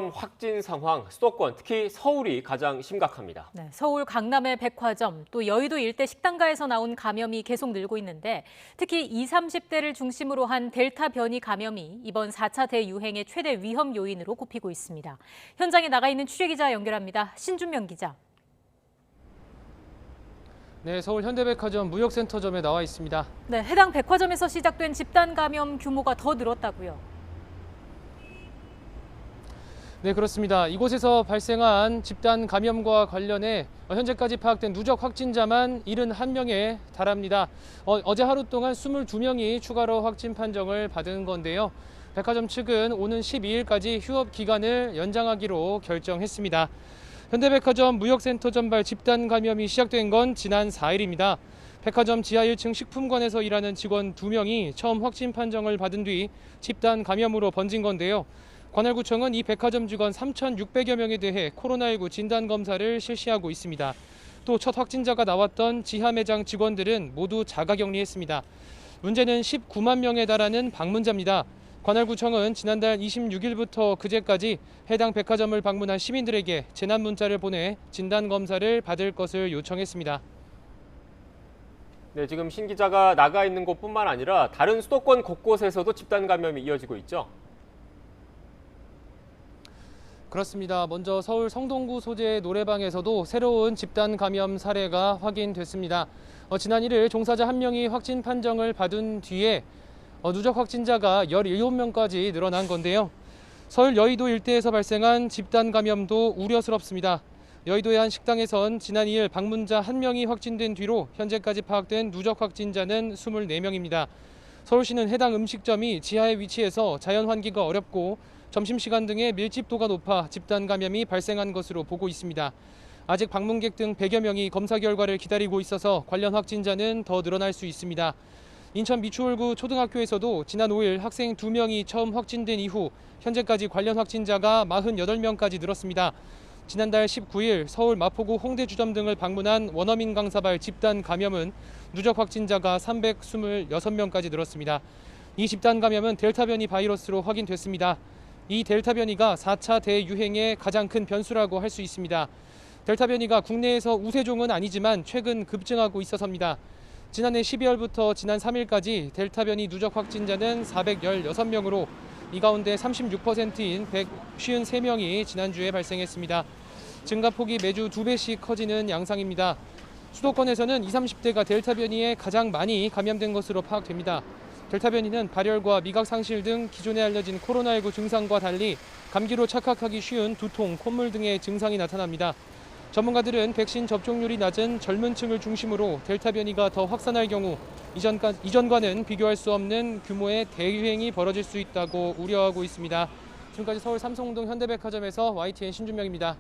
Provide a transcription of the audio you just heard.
감염 확진 상황, 수도권, 특히 서울이 가장 심각합니다. 네, 서울 강남의 백화점, 또 여의도 일대 식당가에서 나온 감염이 계속 늘고 있는데 특히 20, 30대를 중심으로 한 델타 변이 감염이 이번 4차 대유행의 최대 위험 요인으로 꼽히고 있습니다. 현장에 나가 있는 취재기자 연결합니다. 신준명 기자. 네, 서울 현대백화점 무역센터점에 나와 있습니다. 네, 해당 백화점에서 시작된 집단 감염 규모가 더 늘었다고요. 네, 그렇습니다. 이곳에서 발생한 집단 감염과 관련해 현재까지 파악된 누적 확진자만 71명에 달합니다. 어제 하루 동안 22명이 추가로 확진 판정을 받은 건데요. 백화점 측은 오는 12일까지 휴업 기간을 연장하기로 결정했습니다. 현대백화점 무역센터점발 집단 감염이 시작된 건 지난 4일입니다. 백화점 지하 1층 식품관에서 일하는 직원 2명이 처음 확진 판정을 받은 뒤 집단 감염으로 번진 건데요. 관할구청은 이 백화점 직원 3,600여 명에 대해 코로나19 진단검사를 실시하고 있습니다. 또 첫 확진자가 나왔던 지하 매장 직원들은 모두 자가격리했습니다. 문제는 19만 명에 달하는 방문자입니다. 관할구청은 지난달 26일부터 그제까지 해당 백화점을 방문한 시민들에게 재난 문자를 보내 진단검사를 받을 것을 요청했습니다. 네, 지금 신 기자가 나가 있는 곳뿐만 아니라 다른 수도권 곳곳에서도 집단 감염이 이어지고 있죠. 그렇습니다. 먼저 서울 성동구 소재의 노래방에서도 새로운 집단 감염 사례가 확인됐습니다. 지난 1일 종사자 1명이 확진 판정을 받은 뒤에 누적 확진자가 17명까지 늘어난 건데요. 서울 여의도 일대에서 발생한 집단 감염도 우려스럽습니다. 여의도의 한 식당에선 지난 2일 방문자 1명이 확진된 뒤로 현재까지 파악된 누적 확진자는 24명입니다. 서울시는 해당 음식점이 지하에 위치해서 자연 환기가 어렵고 점심시간 등의 밀집도가 높아 집단 감염이 발생한 것으로 보고 있습니다. 아직 방문객 등 100여 명이 검사 결과를 기다리고 있어서 관련 확진자는 더 늘어날 수 있습니다. 인천 미추홀구 초등학교에서도 지난 5일 학생 2명이 처음 확진된 이후 현재까지 관련 확진자가 48명까지 늘었습니다. 지난달 19일 서울 마포구 홍대주점 등을 방문한 원어민 강사발 집단 감염은 누적 확진자가 326명까지 늘었습니다. 이 집단 감염은 델타 변이 바이러스로 확인됐습니다. 이 델타 변이가 4차 대유행의 가장 큰 변수라고 할 수 있습니다. 델타 변이가 국내에서 우세종은 아니지만 최근 급증하고 있어서입니다. 지난해 12월부터 지난 3일까지 델타 변이 누적 확진자는 416명으로 이 가운데 36%인 153명이 지난주에 발생했습니다. 증가폭이 매주 2배씩 커지는 양상입니다. 수도권에서는 20, 30대가 델타 변이에 가장 많이 감염된 것으로 파악됩니다. 델타 변이는 발열과 미각 상실 등 기존에 알려진 코로나19 증상과 달리 감기로 착각하기 쉬운 두통, 콧물 등의 증상이 나타납니다. 전문가들은 백신 접종률이 낮은 젊은 층을 중심으로 델타 변이가 더 확산할 경우 이전과는 비교할 수 없는 규모의 대유행이 벌어질 수 있다고 우려하고 있습니다. 지금까지 서울 삼성동 현대백화점에서 YTN 신준명입니다.